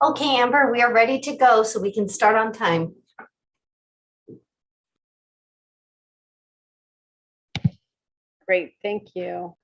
Okay, Amber, we are ready to go, so we can start on time. Great, thank you.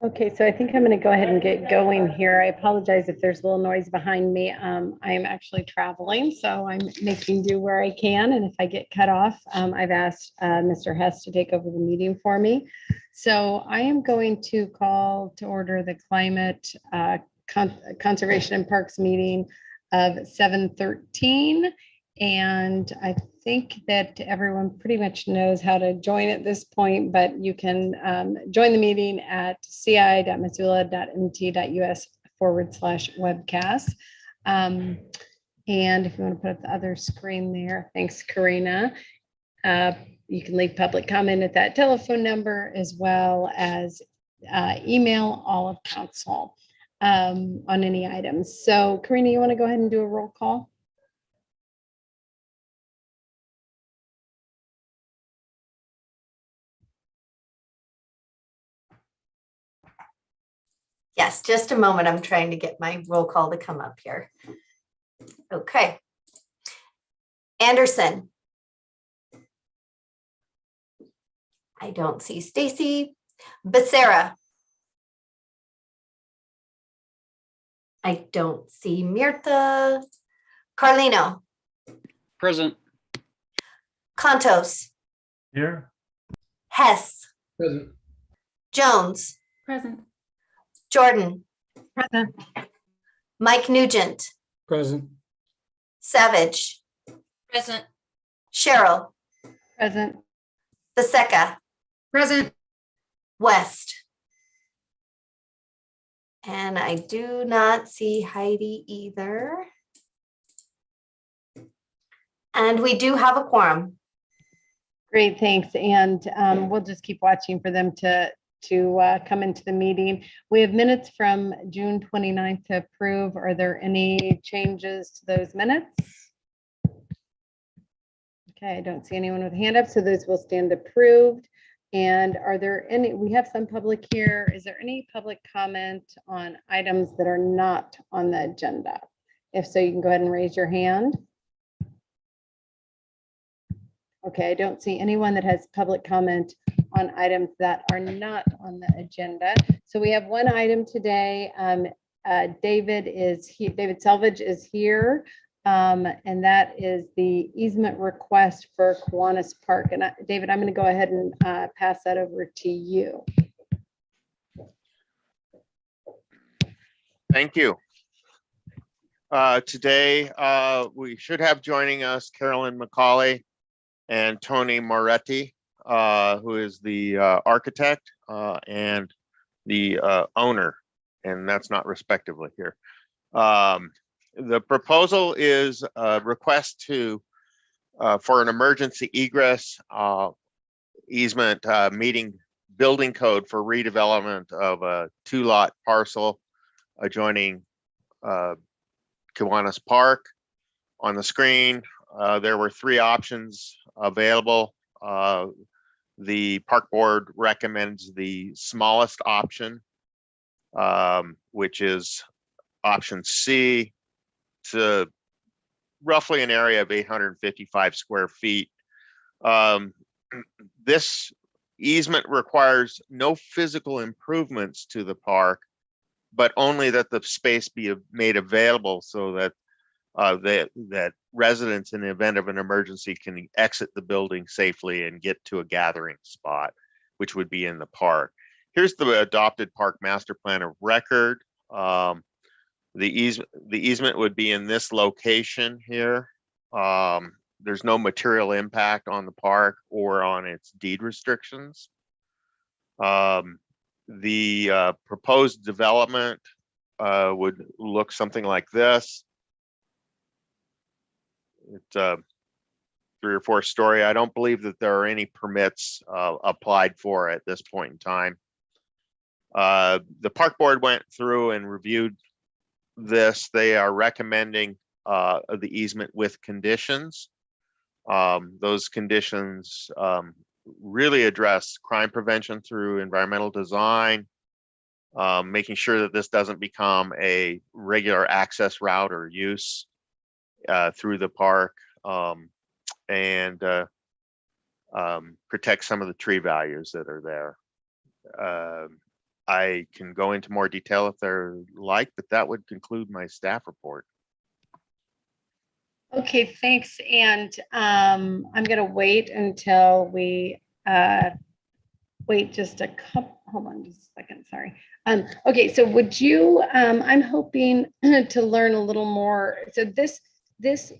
Okay, so I think I'm going to go ahead and get going here. I apologize if there's a little noise behind me. I am actually traveling, so I'm making do where I can. And if I get cut off, I've asked Mr. Hess to take over the meeting for me. So I am going to call to order the Climate Conservation and Parks meeting of 7:13. And I think that everyone pretty much knows how to join at this point, but you can join the meeting at ci.missoula.mt.us/webcast. And if you want to put up the other screen there, thanks, Karina. You can leave public comment at that telephone number, as well as email all of council on any items. So Karina, you want to go ahead and do a roll call? Yes, just a moment. I'm trying to get my roll call to come up here. Okay. Anderson. I don't see Stacy. Becerra. I don't see Mirtha. Carlino. Present. Contos. Here. Hess. Present. Jones. Present. Jordan. Present. Mike Nugent. Present. Savage. Present. Cheryl. Present. Becerra. Present. West. And I do not see Heidi either. And we do have a quorum. Great, thanks. And we'll just keep watching for them to come into the meeting. We have minutes from June 29th to approve. Are there any changes to those minutes? Okay, I don't see anyone with a hand up, so those will stand approved. And are there any, we have some public here. Is there any public comment on items that are not on the agenda? If so, you can go ahead and raise your hand. Okay, I don't see anyone that has public comment on items that are not on the agenda. So we have one item today. David Selvage is here. And that is the easement request for Kiwanis Park. And David, I'm going to go ahead and pass that over to you. Thank you. Today, we should have joining us Carolyn McCauley and Tony Moretti, who is the architect and the owner, and that's not respectively here. The proposal is a request to for an emergency egress easement meeting building code for redevelopment of a 2-lot parcel adjoining Kiwanis Park. On the screen, there were three options available. The park board recommends the smallest option, which is option C, to roughly an area of 855 square feet. This easement requires no physical improvements to the park, but only that the space be made available so that that residents in the event of an emergency can exit the building safely and get to a gathering spot, which would be in the park. Here's the adopted park master plan of record. The easement would be in this location here. There's no material impact on the park or on its deed restrictions. The proposed development would look something like this. It's a 3 or 4 story. I don't believe that there are any permits applied for at this point in time. The park board went through and reviewed this. They are recommending the easement with conditions. Those conditions really address crime prevention through environmental design, making sure that this doesn't become a regular access route or use through the park, and protect some of the tree values that are there. I can go into more detail if they're like, but that would conclude my staff report. Okay, thanks. And I'm going to wait until we wait just a couple, hold on just a second, sorry. Okay, so would you, I'm hoping to learn a little more. So this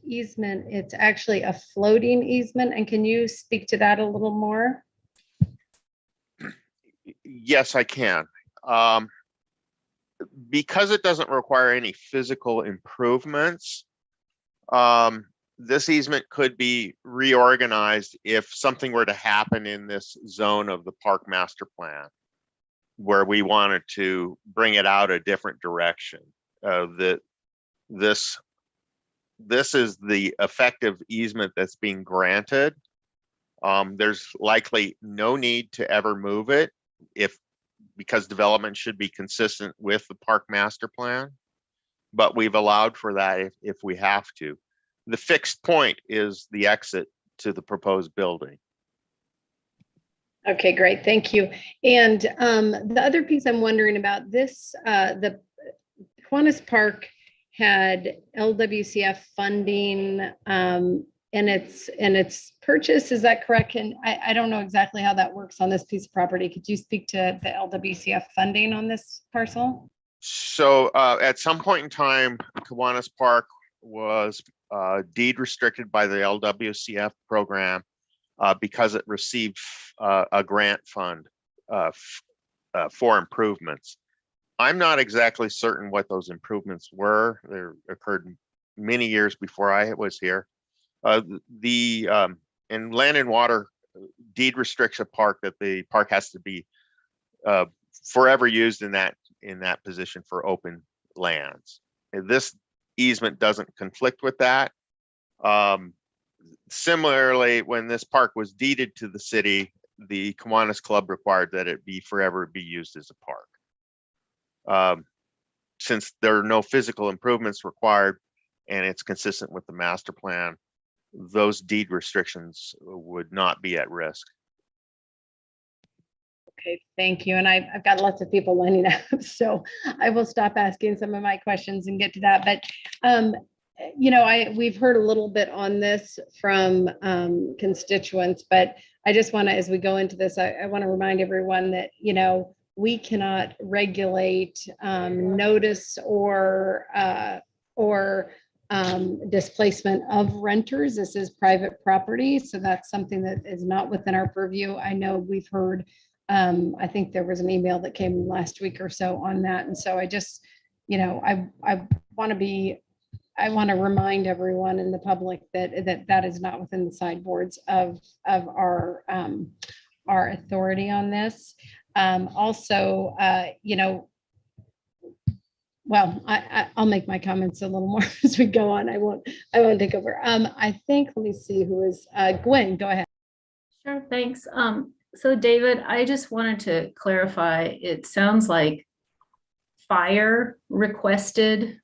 easement, it's actually a floating easement. And can you speak to that a little more? Yes, I can. Because it doesn't require any physical improvements, this easement could be reorganized if something were to happen in this zone of the park master plan, where we wanted to bring it out a different direction. This is the effective easement that's being granted. There's likely no need to ever move it because development should be consistent with the park master plan, but we've allowed for that if we have to. The fixed point is the exit to the proposed building. Okay, great, thank you. And the other piece I'm wondering about this, the Kiwanis Park had LWCF funding and its purchase, is that correct? And I don't know exactly how that works on this piece of property. Could you speak to the LWCF funding on this parcel? So at some point in time, Kiwanis Park was deed restricted by the LWCF program because it received a grant fund for improvements. I'm not exactly certain what those improvements were. They occurred many years before I was here. In land and water deed restricts a park that the park has to be forever used in that position for open lands. And this easement doesn't conflict with that. Similarly, when this park was deeded to the city, the Kiwanis Club required that it be forever be used as a park. Since there are no physical improvements required and it's consistent with the master plan, those deed restrictions would not be at risk. Okay, thank you. And I've got lots of people lining up, so I will stop asking some of my questions and get to that. But you know, we've heard a little bit on this from constituents, but I just want to, as we go into this, I want to remind everyone that, you know, we cannot regulate notice or displacement of renters. This is private property, so that's something that is not within our purview. I know we've heard, I think there was an email that came last week or so on that, and so I just, you know, I want to remind everyone in the public that is not within the sideboards of our authority on this. Also, you know, well, I'll make my comments a little more as we go on. I won't take over. I think, let me see who is, Gwen, go ahead. Sure, thanks. So David, I just wanted to clarify, it sounds like fire requested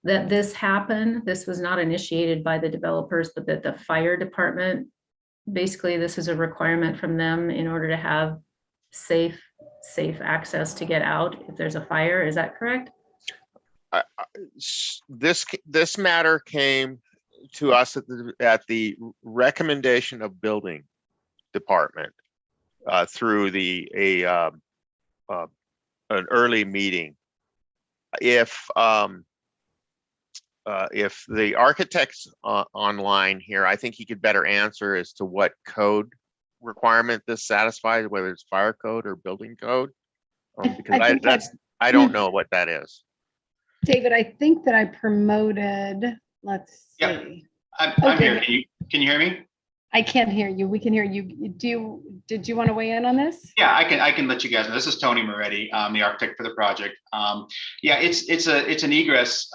that this happen. This was not initiated by the developers, but that the fire department, basically this is a requirement from them in order to have safe access to get out if there's a fire. Is that correct? This matter came to us at the recommendation of building department through an early meeting. If the architect's online here, I think he could better answer as to what code requirement this satisfies, whether it's fire code or building code. Because I don't know what that is. David, I think that I promoted, let's Yep. see. I'm Okay. here. Can you hear me? I can't hear you. We can hear you. Did you want to weigh in on this? Yeah, I can let you guys know. This is Tony Moretti, the architect for the project. Yeah, it's an egress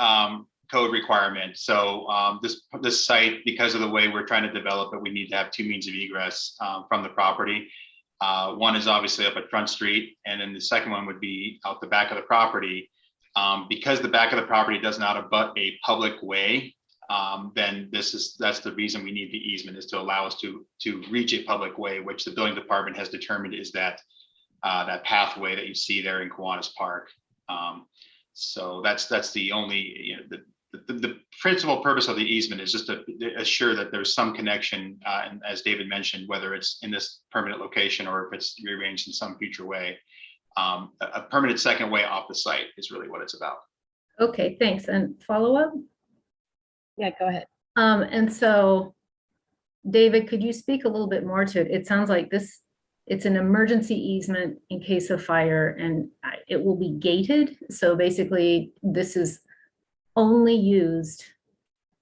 code requirement. So this site, because of the way we're trying to develop it, we need to have two means of egress from the property. One is obviously up at Front Street, and then the second one would be out the back of the property. Because the back of the property does not abut a public way, then that's the reason we need the easement, is to allow us to reach a public way, which the building department has determined is that pathway that you see there in Kiwanis Park. So that's the only, the principal purpose of the easement is just to assure that there's some connection, and as David mentioned, whether it's in this permanent location or if it's rearranged in some future way. A permanent second way off the site is really what it's about. Okay, thanks. And follow up? Yeah, go ahead. And so, David, could you speak a little bit more to it? It sounds like it's an emergency easement in case of fire, and it will be gated. So basically, this is only used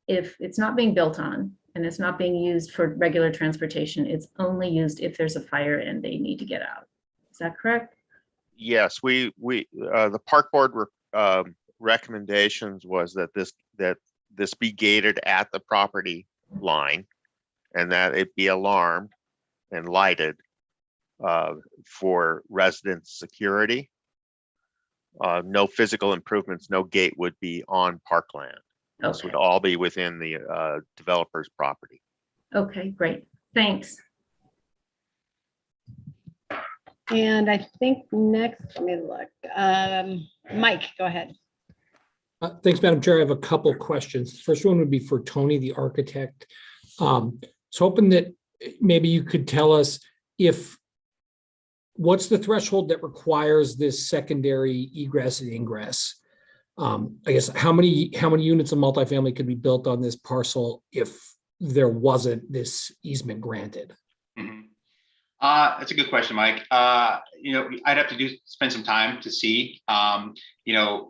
if it's not being built on and it's not being used for regular transportation. It's only used if there's a fire and they need to get out. Is that correct? Yes, the park board recommendations was that this be gated at the property line and that it be alarmed and lighted for resident security. No physical improvements, no gate would be on parkland. This Okay. would all be within the developer's property. Okay, great. Thanks. And I think next, let me look. Mike, go ahead. Thanks, Madam Chair. I have a couple questions. First one would be for Tony, the architect. So hoping that maybe you could tell us what's the threshold that requires this secondary egress and ingress? I guess how many units of multifamily could be built on this parcel if there wasn't this easement granted? Mm-hmm. That's a good question, Mike. I'd have to spend some time to see.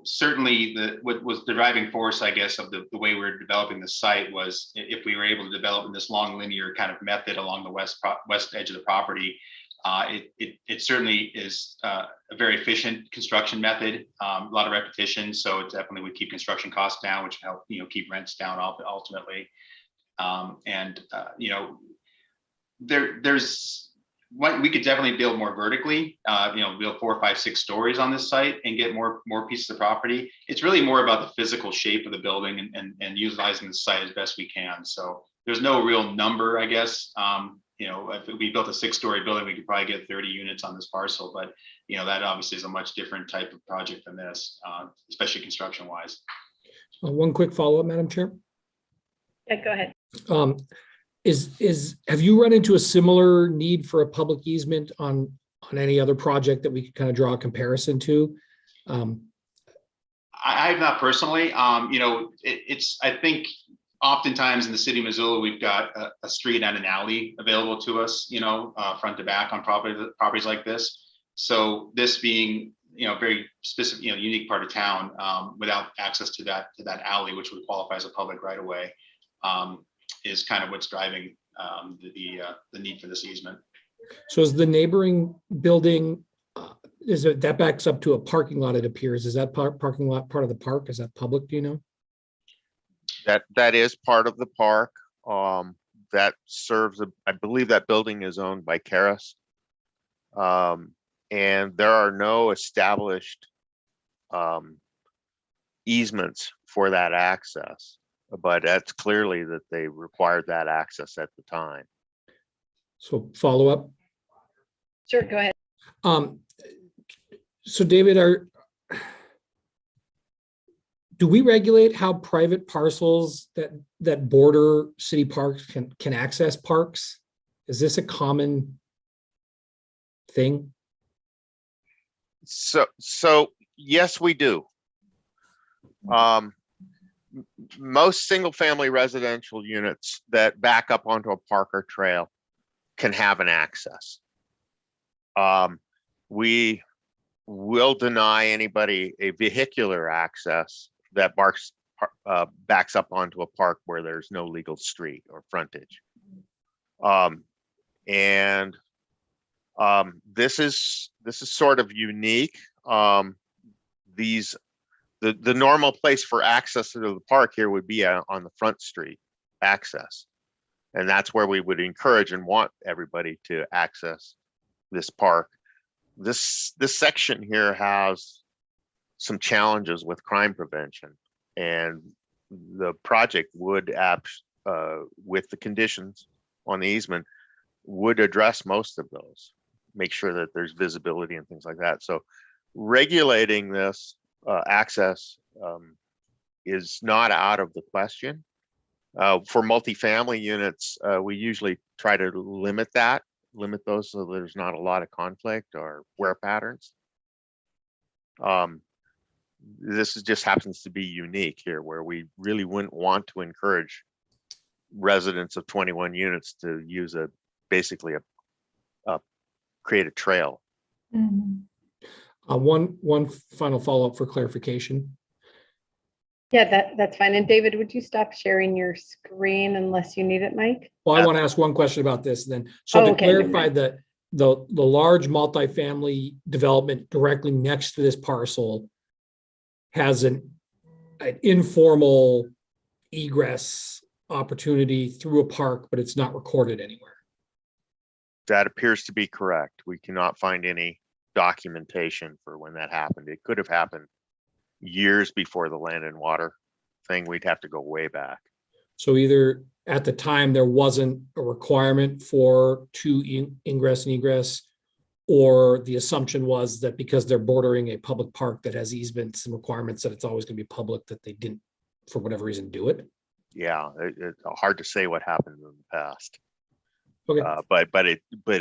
Certainly what was the driving force, I guess, of the way we're developing the site was if we were able to develop in this long linear kind of method along the west edge of the property. It certainly is a very efficient construction method, a lot of repetition, so it definitely would keep construction costs down, which help keep rents down ultimately. There's we could definitely build more vertically, build 4, 5, 6 stories on this site and get more pieces of property. It's really more about the physical shape of the building and utilizing the site as best we can. So there's no real number, I guess. If we built a 6-story building, we could probably get 30 units on this parcel, but that obviously is a much different type of project than this, especially construction wise. One quick follow-up, Madam Chair. Yeah, go ahead. Have you run into a similar need for a public easement on any other project that we could kind of draw a comparison to? I have not personally. I think oftentimes in the city of Missoula, we've got a street and an alley available to us, front to back on properties like this. So this being, very specific, unique part of town, without access to that alley, which would qualify as a public right of way, is kind of what's driving the need for this easement. So is the neighboring building, that backs up to a parking lot, it appears. Is that parking lot part of the park? Is that public, do you know? That is part of the park. That serves, I believe that building is owned by Karis. And there are no established easements for that access, but that's clearly that they required that access at the time. So follow up. Sure, go ahead. So David, do we regulate how private parcels that border city parks can access parks? Is this a common thing? So yes, we do. Most single family residential units that back up onto a park or trail can have an access. We will deny anybody a vehicular access that backs up onto a park where there's no legal street or frontage. This is sort of unique. The normal place for access to the park here would be on the front street access. And that's where we would encourage and want everybody to access this park. This section here has some challenges with crime prevention, and the project would with the conditions on the easement would address most of those, make sure that there's visibility and things like that. So regulating this access is not out of the question. For multifamily units, we usually try to limit those so there's not a lot of conflict or wear patterns. This just happens to be unique here, where we really wouldn't want to encourage residents of 21 units to use basically create a trail. One final follow-up for clarification. Yeah, that's fine. And David, would you stop sharing your screen unless you need it, Mike? Well, I want to ask one question about this then. So Oh, to okay. clarify, the large multifamily development directly next to this parcel has an informal egress opportunity through a park, but it's not recorded anywhere. That appears to be correct. We cannot find any documentation for when that happened. It could have happened years before the land and water thing. We'd have to go way back. So either at the time there wasn't a requirement for two ingress and egress, or the assumption was that because they're bordering a public park that has easements and requirements that it's always going to be public, that they didn't, for whatever reason, do it. Yeah, it's hard to say what happened in the past. Okay. But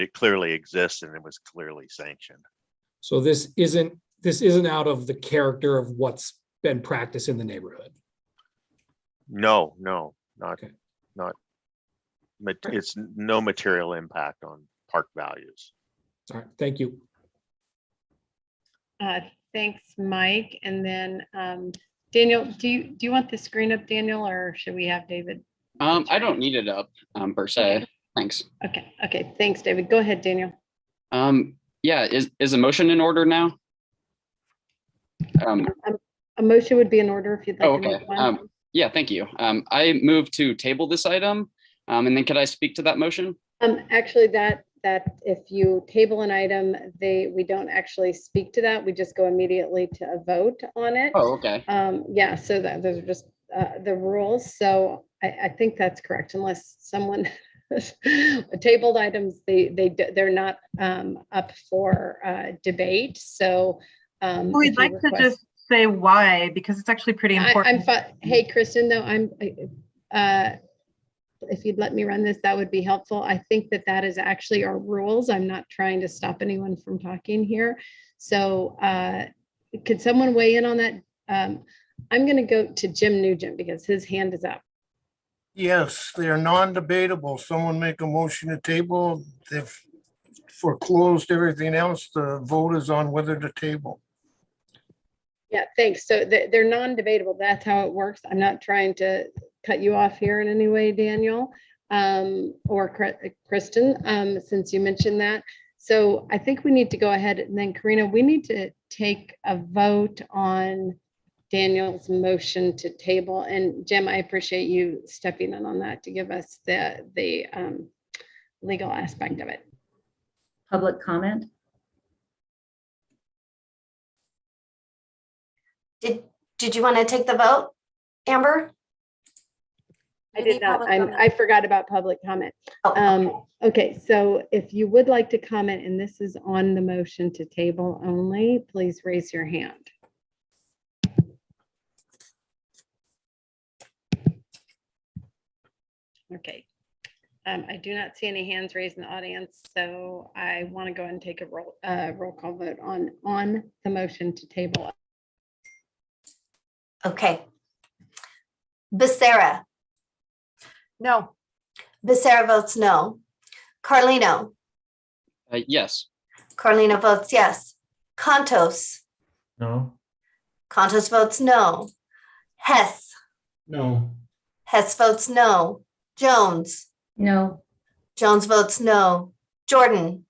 it clearly exists and it was clearly sanctioned. So this isn't out of the character of what's been practiced in the neighborhood. No, not, Okay. it's no material impact on park values. All right, thank you. Thanks, Mike. And then Daniel, do you want the screen up, Daniel, or should we have David? I don't need it up per se. Thanks. Okay. Thanks, David. Go ahead, Daniel. Yeah, is a motion in order now? A motion would be in order if you'd like Oh, to okay. make one. Yeah, thank you. I move to table this item. And then could I speak to that motion? Actually, that if you table an item, we don't actually speak to that. We just go immediately to a vote on it. Oh, okay. Yeah, so those are just the rules. So I think that's correct, unless someone tabled items, they're not up for debate. So we'd like to just say why, because it's actually pretty important. Hey, Kristen, though, if you'd let me run this, that would be helpful. I think that is actually our rules. I'm not trying to stop anyone from talking here. So could someone weigh in on that? I'm going to go to Jim Nugent because his hand is up. Yes, they are non-debatable. Someone make a motion to table. They've foreclosed everything else. The vote is on whether to table. Yeah, thanks. So they're non-debatable. That's how it works. I'm not trying to cut you off here in any way, Daniel, or Kristen, since you mentioned that. So I think we need to go ahead and then Karina, we need to take a vote on Daniel's motion to table. And Jim, I appreciate you stepping in on that to give us the legal aspect of it. Public comment? Did you want to take the vote, Amber? I did not. I forgot about public comment. Oh, Okay, so if you would like to comment, and this is on the motion to table only, please raise your hand. Okay. I do not see any hands raised in the audience, so I want to go ahead and take a roll call vote on the motion to table. okay. Becerra. No. Becerra votes no. Carlino. Yes. Carlino votes yes. Contos. No. Contos votes no. Hess. No. Hess votes no. Jones. No. Jones votes no. Jordan.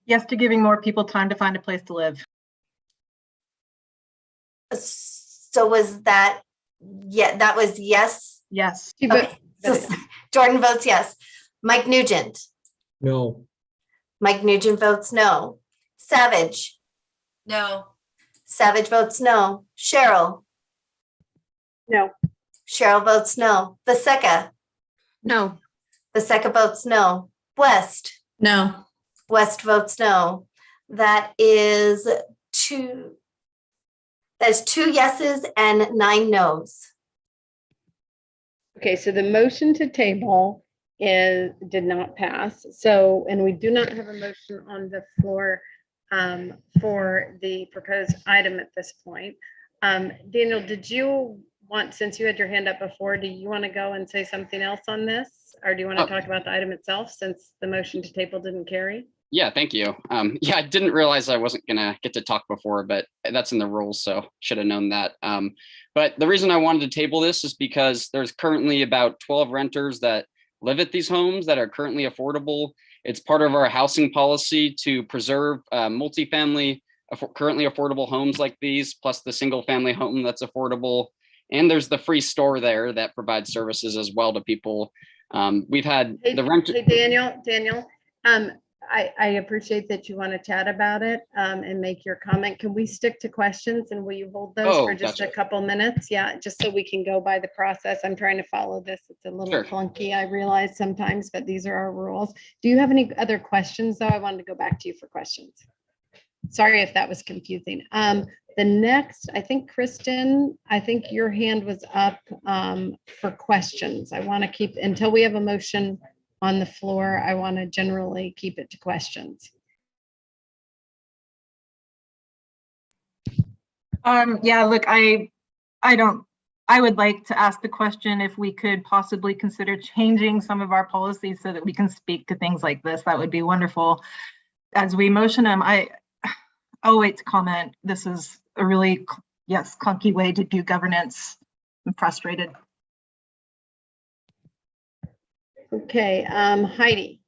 Yes to giving more people time to find a place to live. So was that, yeah, that was yes? Yes. Okay. So Jordan votes yes. Mike Nugent. No. Mike Nugent votes no. Savage. No. Savage votes no. Cheryl. No. Cheryl votes no. Vaseka. No. Vaseka votes no. West. No. West votes no. That is two. That's 2 yeses and 9 nos. Okay, so the motion to table did not pass. So, and we do not have a motion on the floor for the proposed item at this point. Daniel, did you want, since you had your hand up before, do you want to go and say something else on this? Or do you want to talk about the item itself since the motion to table didn't carry? Yeah, thank you. Yeah, I didn't realize I wasn't gonna get to talk before, but that's in the rules, so should have known that. But the reason I wanted to table this is because there's currently about 12 renters that live at these homes that are currently affordable. It's part of our housing policy to preserve multifamily, currently affordable homes like these, plus the single family home that's affordable. And there's the free store there that provides services as well to people. We've had the renter. Hey, Daniel, I appreciate that you want to chat about it and make your comment. Can we stick to questions and will you hold those for just gotcha. a couple minutes? Yeah, just so we can go by the process. I'm trying to follow this. It's a little Sure. clunky, I realize sometimes, but these are our rules. Do you have any other questions though? I wanted to go back to you for questions. Sorry if that was confusing. The next, I think, Kristen, I think your hand was up for questions. I want to keep, until we have a motion on the floor, I want to generally keep it to questions. Yeah, look, I would like to ask the question if we could possibly consider changing some of our policies so that we can speak to things like this. That would be wonderful. As we motion them, I'll wait to comment. This is a really, yes, clunky way to do governance. I'm frustrated. Okay, Heidi.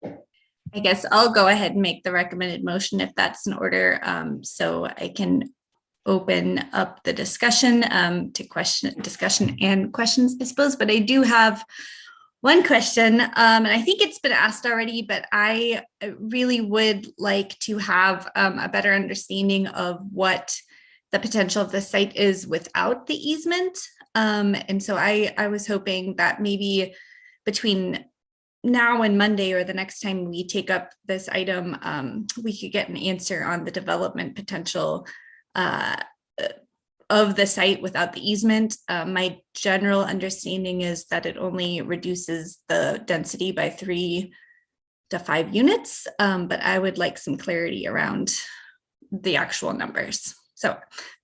I guess I'll go ahead and make the recommended motion if that's in order. So I can open up the discussion to discussion and questions, I suppose. But I do have one question, and I think it's been asked already, but I really would like to have a better understanding of what the potential of the site is without the easement. And so I was hoping that maybe between now and Monday or the next time we take up this item, we could get an answer on the development potential of the site without the easement. My general understanding is that it only reduces the density by 3 to 5 units, but I would like some clarity around the actual numbers. So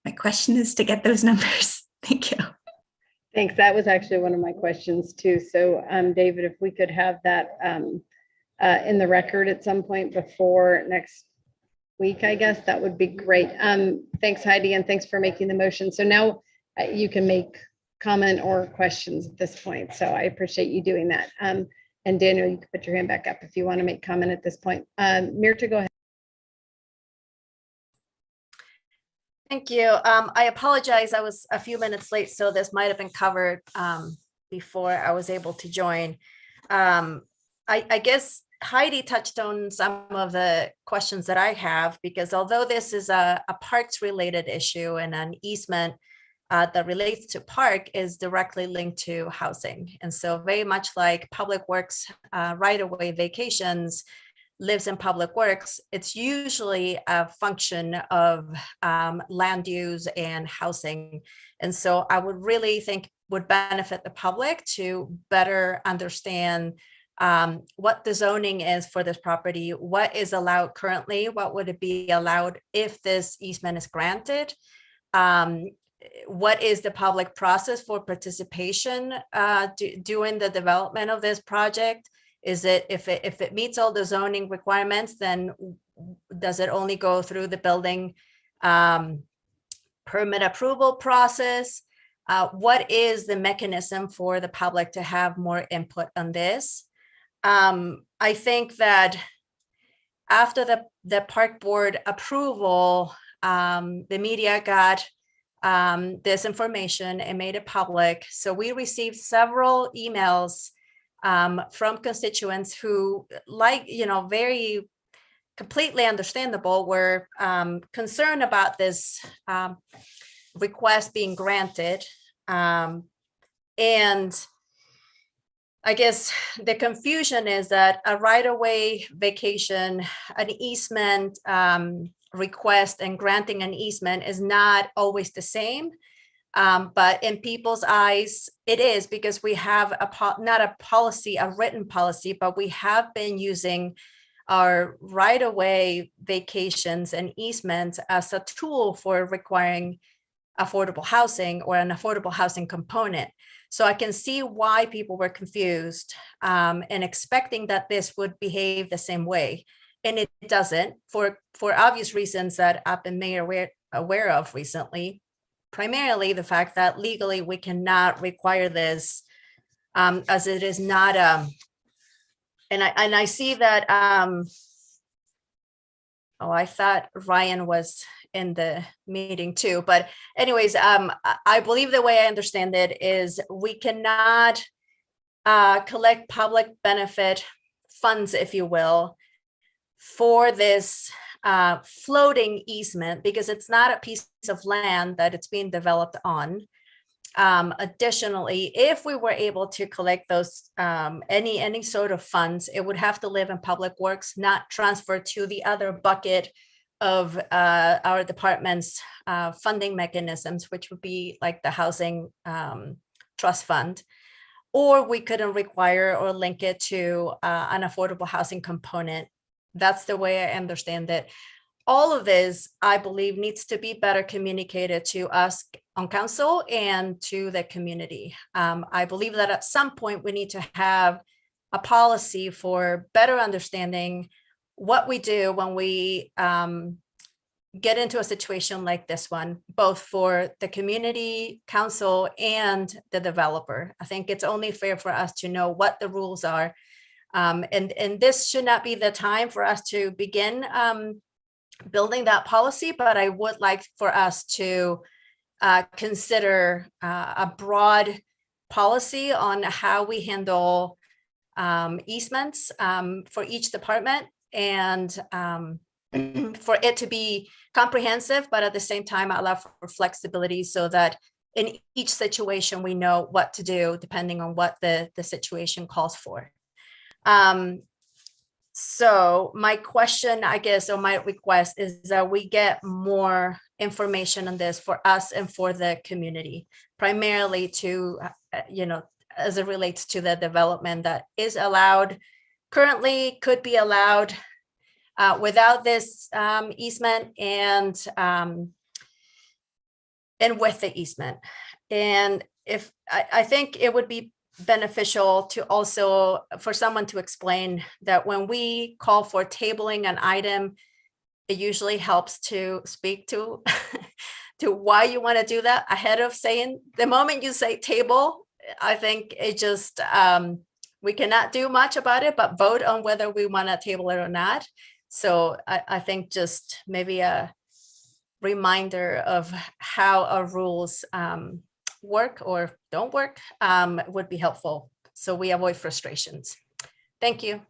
my question is to get those numbers. Thank you. Thanks. That was actually one of my questions too. So David, if we could have that in the record at some point before next week, I guess that would be great. Thanks, Heidi, and thanks for making the motion. So now you can make comment or questions at this point. So I appreciate you doing that. And Daniel, you can put your hand back up if you want to make comment at this point. Mirta, go ahead. Thank you. I apologize. I was a few minutes late, so this might have been covered before I was able to join. I guess Heidi touched on some of the questions that I have, because although this is a parks related issue and an easement that relates to park is directly linked to housing. And so very much like public works right-of-way vacations lives in public works, it's usually a function of land use and housing. And so I would really think would benefit the public to better understand what the zoning is for this property, what is allowed currently, what would it be allowed if this easement is granted, what is the public process for participation during the development of this project. Is it, if it meets all the zoning requirements, then does it only go through the building permit approval process? What is the mechanism for the public to have more input on this? I think that after the park board approval, the media got this information and made it public. So we received several emails from constituents who, like, very completely understandable, were concerned about this request being granted. And I guess the confusion is that a right-of-way vacation, an easement request, and granting an easement is not always the same. But in people's eyes, it is, because we have not a policy, a written policy, but we have been using our right-of-way vacations and easements as a tool for requiring affordable housing or an affordable housing component. So I can see why people were confused and expecting that this would behave the same way. And it doesn't, for obvious reasons that I've been made aware of recently. Primarily the fact that legally we cannot require this as it is not and I see that I thought Ryan was in the meeting too, but anyways, I believe the way I understand it is we cannot collect public benefit funds, if you will, for this floating easement, because it's not a piece of land that it's being developed on. Additionally, if we were able to collect those any sort of funds, it would have to live in public works, not transfer to the other bucket of our department's funding mechanisms, which would be like the housing trust fund, or we couldn't require or link it to an affordable housing component. That's the way I understand it. All of this, I believe, needs to be better communicated to us on council and to the community. I believe that at some point we need to have a policy for better understanding what we do when we get into a situation like this one, both for the community, council, and the developer. I think it's only fair for us to know what the rules are. And this should not be the time for us to begin building that policy, but I would like for us to consider a broad policy on how we handle easements for each department, and for it to be comprehensive, but at the same time allow for flexibility so that in each situation we know what to do depending on what the situation calls for. So my question, I guess, or my request is that we get more information on this for us and for the community, primarily to, as it relates to the development that is allowed currently, could be allowed without this easement and with the easement. And if I think it would be beneficial to also for someone to explain that when we call for tabling an item, it usually helps to speak to to why you want to do that ahead of saying. The moment you say table, I think it just we cannot do much about it, but vote on whether we want to table it or not. So I think just maybe a reminder of how our rules work or don't work would be helpful, so we avoid frustrations. Thank you.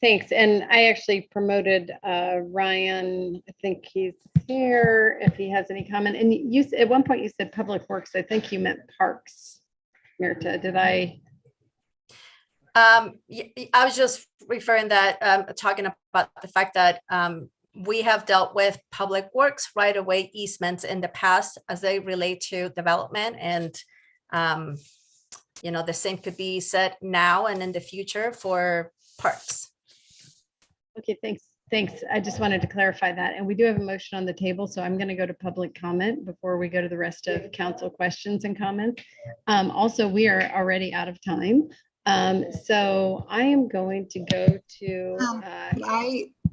Thanks. And I actually promoted Ryan. I think he's here if he has any comment. And you at one point you said Public Works. I think you meant Parks. Mirta, did I? I was just referring that, talking about the fact that we have dealt with Public Works right-of-way easements in the past as they relate to development, and the same could be said now and in the future for parks. Okay, thanks. I just wanted to clarify that. And we do have a motion on the table, so I'm going to go to public comment before we go to the rest of council questions and comments. Also, we are already out of time. So I am going to go to.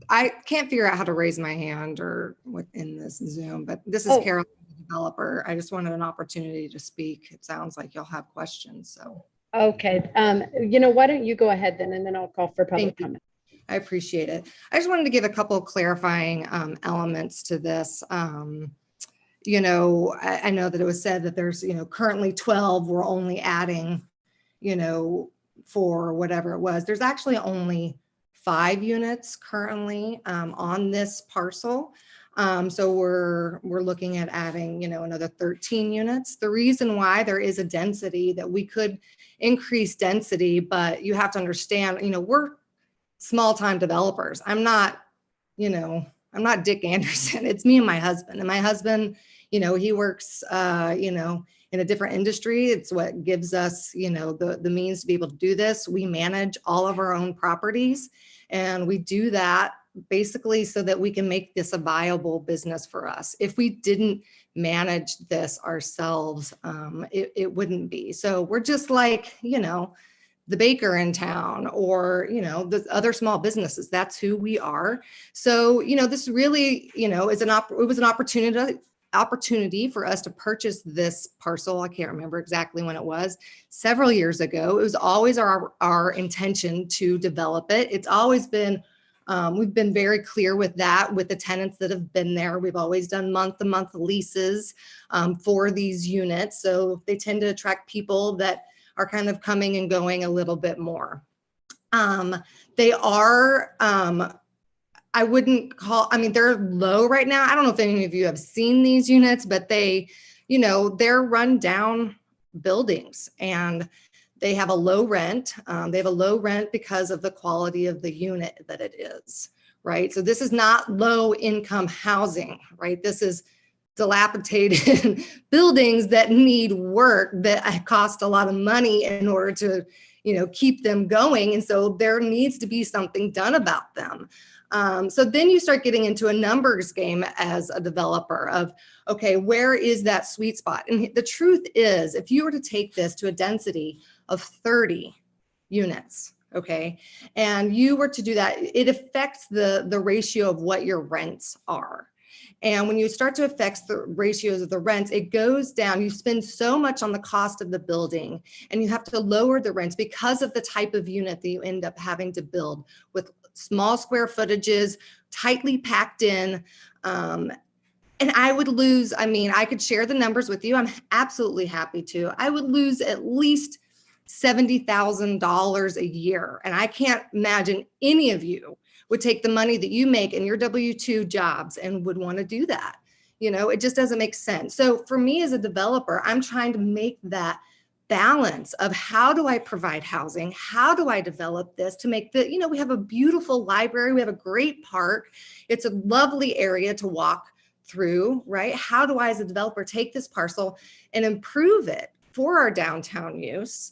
I can't figure out how to raise my hand or within this Zoom, but this is Oh. Carol, the developer. I just wanted an opportunity to speak. It sounds like you'll have questions, so. Okay, why don't you go ahead then, and then I'll call for public Thank you. comment. I appreciate it. I just wanted to give a couple of clarifying elements to this. I know that it was said that there's, currently 12, we're only adding, for whatever it was. There's actually only 5 units currently on this parcel. So we're looking at adding, another 13 units. The reason why there is a density that we could increase density, but you have to understand, we're small time developers. I'm not Dick Anderson. It's me and my husband. And my husband, he works, in a different industry. It's what gives us, the means to be able to do this. We manage all of our own properties, and we do that basically so that we can make this a viable business for us. If we didn't manage this ourselves, it wouldn't be. So we're just like, the baker in town, or, the other small businesses. That's who we are. So, this really, is it was an opportunity for us to purchase this parcel. I can't remember exactly when it was, several years ago. It was always our intention to develop it. It's always been, we've been very clear with that, with the tenants that have been there. We've always done month-to-month leases for these units. So they tend to attract people that are kind of coming and going a little bit more. They are, I wouldn't call, they're low right now. I don't know if any of you have seen these units, but they're run down buildings, and they have a low rent. They have a low rent because of the quality of the unit that it is, right? So this is not low income housing, right? This is dilapidated buildings that need work, that cost a lot of money in order to, keep them going. And so there needs to be something done about them. So then you start getting into a numbers game as a developer of, okay, where is that sweet spot? And the truth is, if you were to take this to a density of 30 units, okay, and you were to do that, it affects the ratio of what your rents are. And when you start to affect the ratios of the rents, it goes down. You spend so much on the cost of the building, and you have to lower the rents because of the type of unit that you end up having to build with small square footages, tightly packed in. And I would lose, I could share the numbers with you. I'm absolutely happy to. I would lose at least $70,000 a year. And I can't imagine any of you would take the money that you make in your W-2 jobs and would want to do that. It just doesn't make sense. So for me as a developer, I'm trying to make that balance of how do I provide housing? How do I develop this to make we have a beautiful library. We have a great park. It's a lovely area to walk through, right? How do I, as a developer, take this parcel and improve it for our downtown use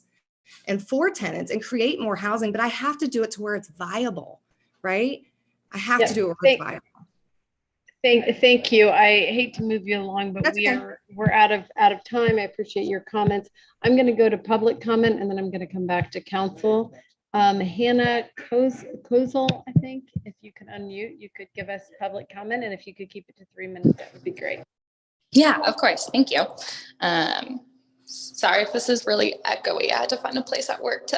and for tenants and create more housing? But I have to do it to where it's viable, right? I have to do it where it's viable. Thank you. I hate to move you along, but That's okay. we're out of time. I appreciate your comments. I'm going to go to public comment, and then I'm going to come back to council. Hannah Kozel, I think, if you could unmute, you could give us public comment, and if you could keep it to 3 minutes, that would be great. Yeah, of course. Thank you. Sorry if this is really echoey. I had to find a place at work to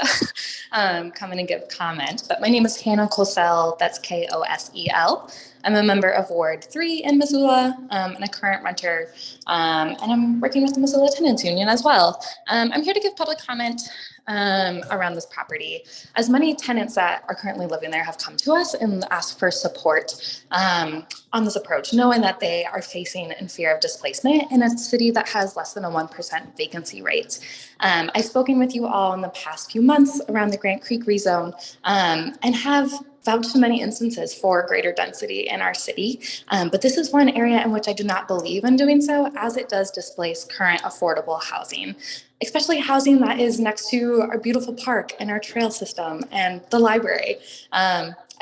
come in and give comment. But my name is Hannah Kosel. That's Kosel. I'm a member of Ward 3 in Missoula and a current renter. And I'm working with the Missoula Tenants Union as well. I'm here to give public comment around this property, as many tenants that are currently living there have come to us and asked for support on this approach, knowing that they are facing in fear of displacement in a city that has less than a 1% vacancy rate. I've spoken with you all in the past few months around the Grant Creek rezone and have vouched in many instances for greater density in our city. But this is one area in which I do not believe in doing so, as it does displace current affordable housing, especially housing that is next to our beautiful park and our trail system and the library.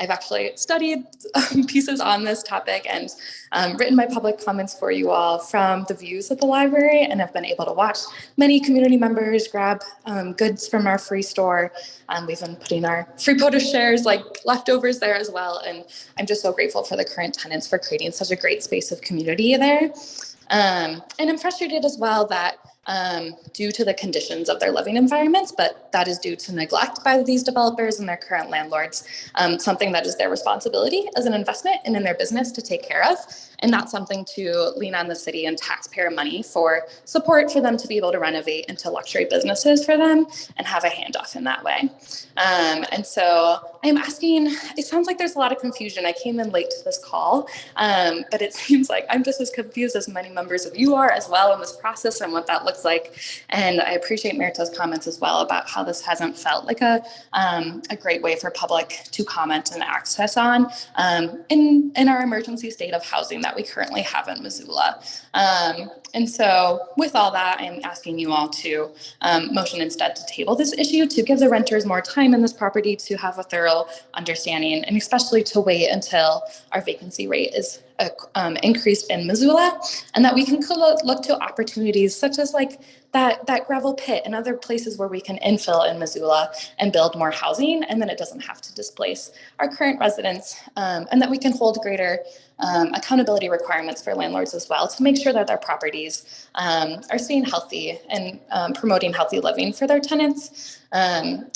I've actually studied pieces on this topic and written my public comments for you all from the views of the library, and have been able to watch many community members grab goods from our free store. We've been putting our free POTUS shares like leftovers there as well. And I'm just so grateful for the current tenants for creating such a great space of community there. And I'm frustrated as well that due to the conditions of their living environments, but that is due to neglect by these developers and their current landlords, something that is their responsibility as an investment and in their business to take care of, and not something to lean on the city and taxpayer money for support for them to be able to renovate into luxury businesses for them and have a handoff in that way. And so I'm asking, it sounds like there's a lot of confusion. I came in late to this call, but it seems like I'm just as confused as many members of you are as well in this process and what that looks like. And I appreciate Merita's comments as well about how this hasn't felt like a great way for public to comment and access on in our emergency state of housing that we currently have in Missoula. And so with all that, I'm asking you all to motion instead to table this issue, to give the renters more time in this property to have a thorough understanding, and especially to wait until our vacancy rate is increased in Missoula, and that we can look to opportunities such as like that gravel pit and other places where we can infill in Missoula and build more housing, and then it doesn't have to displace our current residents, and that we can hold greater accountability requirements for landlords as well to make sure that their properties are staying healthy and promoting healthy living for their tenants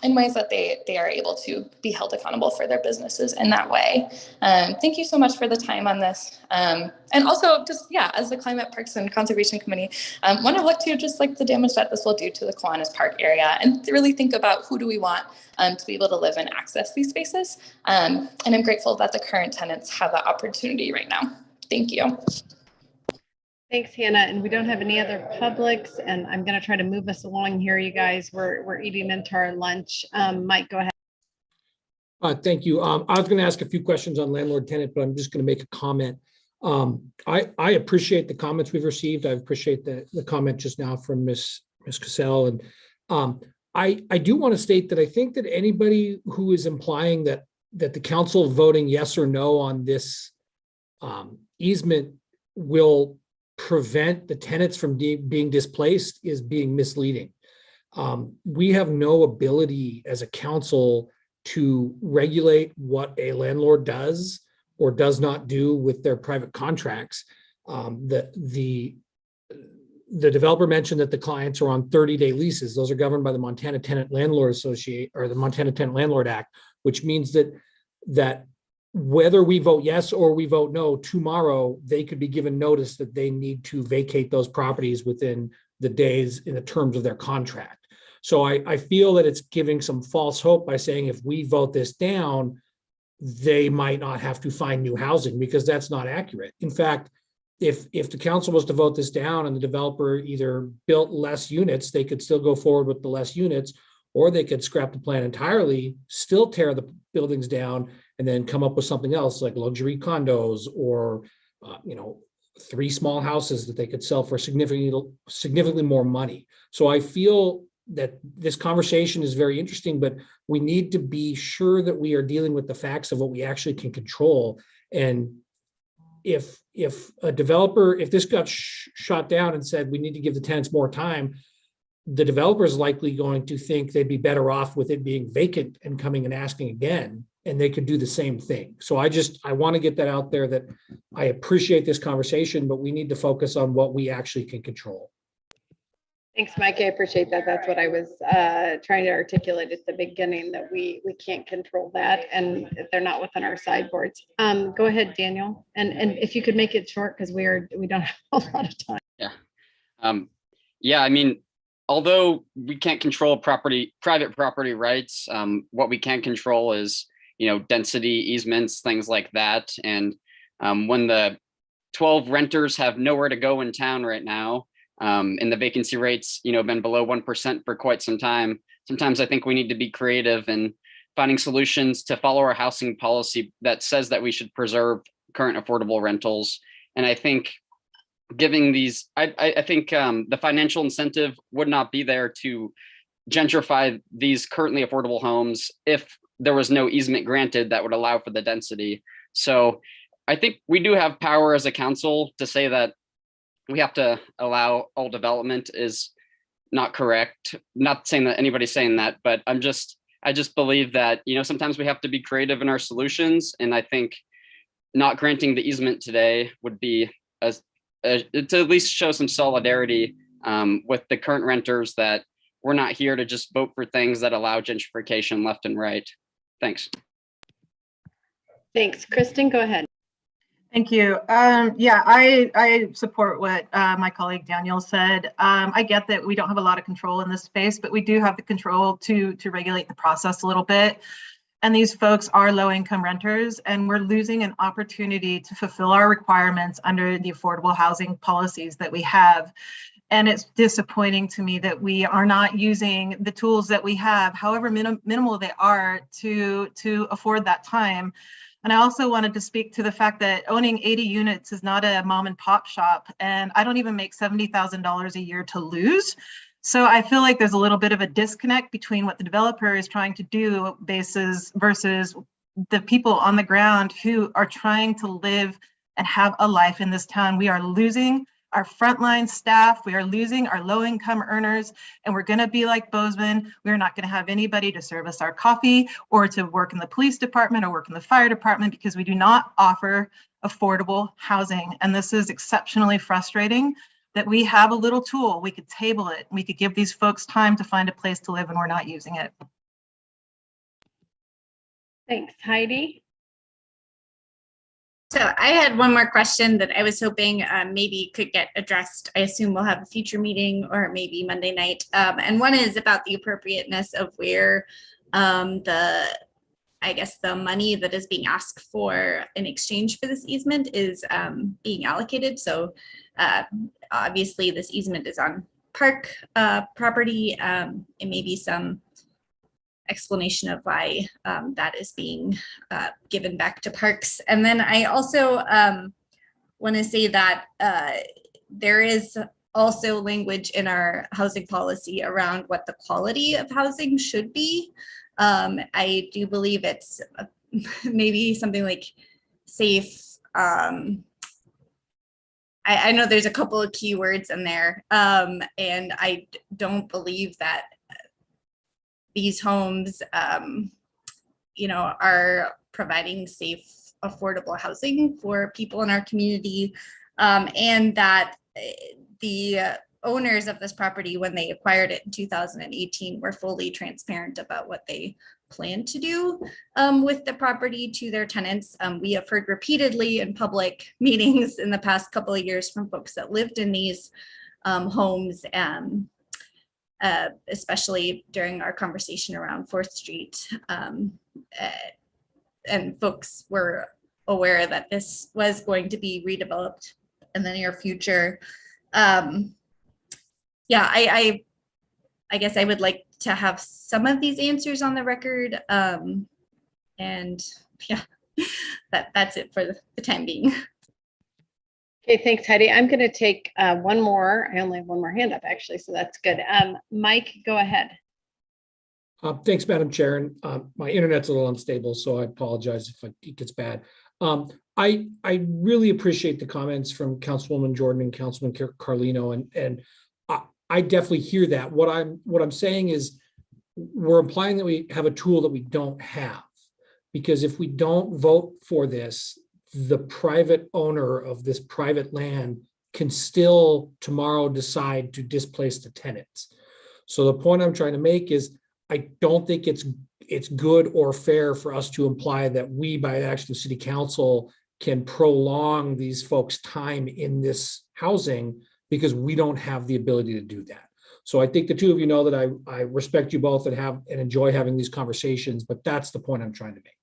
in ways that they are able to be held accountable for their businesses in that way. Thank you so much for the time on this. And also just, yeah, as the Climate Parks and Conservation Committee, want to look to just like the damage that this will do to the Kiwanis Park area and really think about who do we want to be able to live and access these spaces. And I'm grateful that the current tenants have that opportunity right now. Thank you. Thanks, Hannah. And we don't have any other publics, and I'm going to try to move us along here, you guys. We're eating into our lunch. Mike, go ahead. Thank you. I was going to ask a few questions on landlord tenant, but I'm just going to make a comment. I appreciate the comments we've received. I appreciate the comment just now from Ms. Cassell. And I do want to state that I think that anybody who is implying that the council voting yes or no on this easement will prevent the tenants from being displaced is being misleading. We have no ability as a council to regulate what a landlord does or does not do with their private contracts. The developer mentioned that the clients are on 30-day leases. Those are governed by the Montana Tenant Landlord Association or the Montana Tenant Landlord Act, which means that whether we vote yes or we vote no, tomorrow they could be given notice that they need to vacate those properties within the days in the terms of their contract. So I feel that it's giving some false hope by saying if we vote this down, they might not have to find new housing, because that's not accurate. In fact, if the council was to vote this down and the developer either built less units, they could still go forward with the less units, or they could scrap the plan entirely, still tear the buildings down, and then come up with something else like luxury condos or 3 small houses that they could sell for significantly more money. So I feel that this conversation is very interesting, but we need to be sure that we are dealing with the facts of what we actually can control. And if a developer, if this got shot down and said we need to give the tenants more time, the developer is likely going to think they'd be better off with it being vacant and coming and asking again, and they could do the same thing. So I want to get that out there, that I appreciate this conversation, but we need to focus on what we actually can control. Thanks, Mike. I appreciate that. That's what I was trying to articulate at the beginning, that we can't control that and they're not within our sideboards. Go ahead, Daniel. And if you could make it short, because we don't have a lot of time. Yeah, I mean, although we can't control private property rights, what we can control is, density, easements, things like that. And when the 12 renters have nowhere to go in town right now, and the vacancy rates, been below 1% for quite some time, sometimes I think we need to be creative and finding solutions to follow our housing policy that says that we should preserve current affordable rentals. And I think giving these, I think the financial incentive would not be there to gentrify these currently affordable homes if there was no easement granted that would allow for the density. So I think we do have power as a council to say that we have to allow all development is not correct. Not saying that anybody's saying that, but I just believe that, sometimes we have to be creative in our solutions. And I think not granting the easement today would be to at least show some solidarity with the current renters, that we're not here to just vote for things that allow gentrification left and right. Thanks. Thanks. Kristen, go ahead. Thank you. Yeah, I support what my colleague Daniel said. I get that we don't have a lot of control in this space, but we do have the control to regulate the process a little bit. And these folks are low-income renters, and we're losing an opportunity to fulfill our requirements under the affordable housing policies that we have. And it's disappointing to me that we are not using the tools that we have, however minimal they are, to afford that time. And I also wanted to speak to the fact that owning 80 units is not a mom and pop shop, and I don't even make $70,000 a year to lose. So I feel like there's a little bit of a disconnect between what the developer is trying to do versus the people on the ground who are trying to live and have a life in this town. We are losing our frontline staff, we are losing our low-income earners, and we're going to be like Bozeman. We're not going to have anybody to service our coffee or to work in the police department or work in the fire department because we do not offer affordable housing. And this is exceptionally frustrating that we have a little tool. We could table it. We could give these folks time to find a place to live, and we're not using it. Thanks, Heidi. So I had one more question that I was hoping maybe could get addressed. I assume we'll have a future meeting or maybe Monday night. And one is about the appropriateness of where the money that is being asked for in exchange for this easement is being allocated. So obviously this easement is on park property, and maybe some explanation of why that is being given back to parks. And then I also want to say that there is also language in our housing policy around what the quality of housing should be. I do believe it's maybe something like safe. I know there's a couple of keywords in there, and I don't believe that these homes, are providing safe, affordable housing for people in our community, and that the owners of this property, when they acquired it in 2018, were fully transparent about what they plan to do with the property to their tenants. We have heard repeatedly in public meetings in the past couple of years from folks that lived in these homes, especially during our conversation around 4th Street. And folks were aware that this was going to be redeveloped in the near future. I guess I would like to have some of these answers on the record. That's it for the time being. Okay, thanks, Heidi. I'm going to take one more. I only have one more hand up, actually, so that's good. Mike, go ahead. Thanks, Madam Chair. And my internet's a little unstable, so I apologize if it gets bad. I really appreciate the comments from Councilwoman Jordan and Councilman Carlino, and I definitely hear that. What I'm saying is we're implying that we have a tool that we don't have, because if we don't vote for this, the private owner of this private land can still tomorrow decide to displace the tenants. So the point I'm trying to make is I don't think it's good or fair for us to imply that we, by action of city council, can prolong these folks' time in this housing because we don't have the ability to do that. So I think the two of you know that I respect you both and enjoy having these conversations, but that's the point I'm trying to make.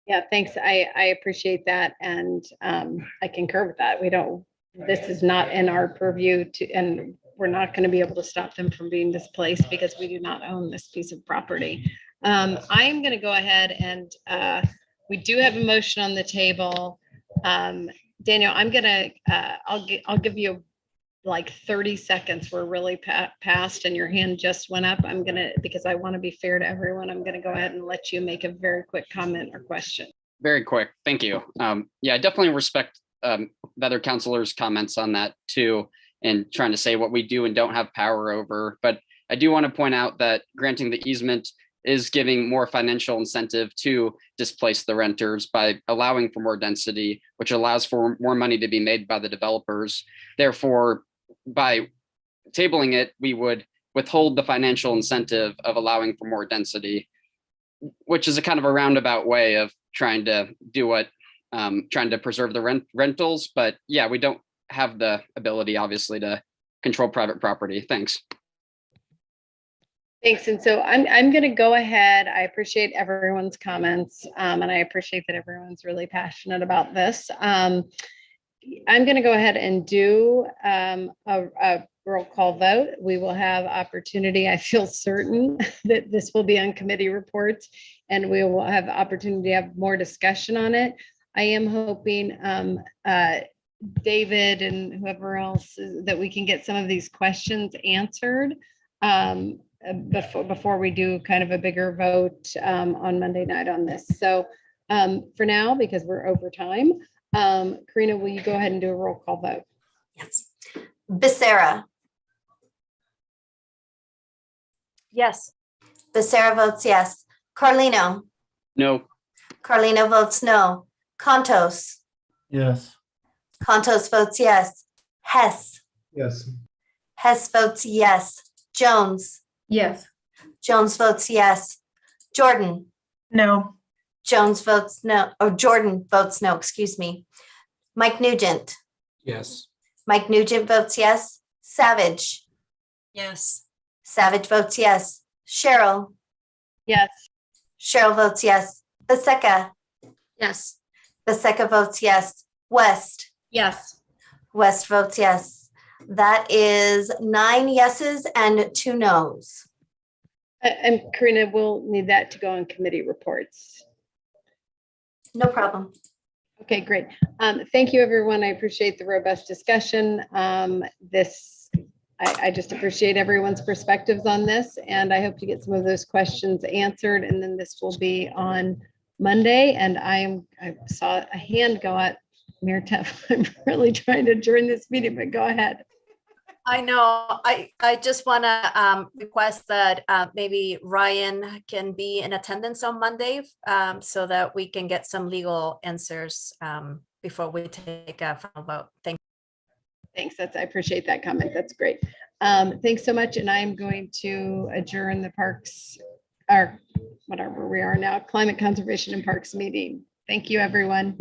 Yeah, thanks. I appreciate that. And I concur with that. This is not in our purview and we're not going to be able to stop them from being displaced because we do not own this piece of property. I am going to go ahead and we do have a motion on the table. Daniel, I'm going to, I'll give you like 30 seconds. We're really past and your hand just went up. I'm going to, because I want to be fair to everyone, I'm going to go ahead and let you make a very quick comment or question. Very quick. Thank you. Yeah, I definitely respect the other counselors' comments on that too, and trying to say what we do and don't have power over. But I do want to point out that granting the easement is giving more financial incentive to displace the renters by allowing for more density, which allows for more money to be made by the developers. Therefore, by tabling it, we would withhold the financial incentive of allowing for more density, which is a kind of a roundabout way of trying to do what, trying to preserve the rentals. But yeah, we don't have the ability, obviously, to control private property. Thanks. Thanks. And so I'm going to go ahead. I appreciate everyone's comments and I appreciate that everyone's really passionate about this. I'm going to go ahead and do a roll call vote. We will have opportunity. I feel certain that this will be on committee reports and we will have opportunity to have more discussion on it. I am hoping David and whoever else that we can get some of these questions answered before we do kind of a bigger vote on Monday night on this. So for now, because we're over time, Karina, will you go ahead and do a roll call vote? Yes. Becerra. Yes. Becerra votes yes. Carlino. No. Carlino votes no. Contos. Yes. Contos votes yes. Hess. Yes. Hess votes yes. Jones. Yes. Jones votes yes. Jordan. No. Jones votes no, or Jordan votes no, excuse me. Mike Nugent. Yes. Mike Nugent votes yes. Savage. Yes. Savage votes yes. Cheryl. Yes. Cheryl votes yes. Becerra. Yes. Becerra votes yes. West. Yes. West votes yes. That is 9 yeses and 2 nos. And Karina, we'll need that to go on committee reports. No problem. Okay, great. Thank you, everyone. I appreciate the robust discussion. I just appreciate everyone's perspectives on this, and I hope to get some of those questions answered, and then this will be on Monday. And I saw a hand go up. Mirta, I'm really trying to adjourn this meeting, but go ahead. I know. I just want to request that maybe Ryan can be in attendance on Monday so that we can get some legal answers before we take a final vote. Thanks. I appreciate that comment. That's great. Thanks so much. And I'm going to adjourn the parks or whatever we are now, Climate Conservation and Parks meeting. Thank you, everyone.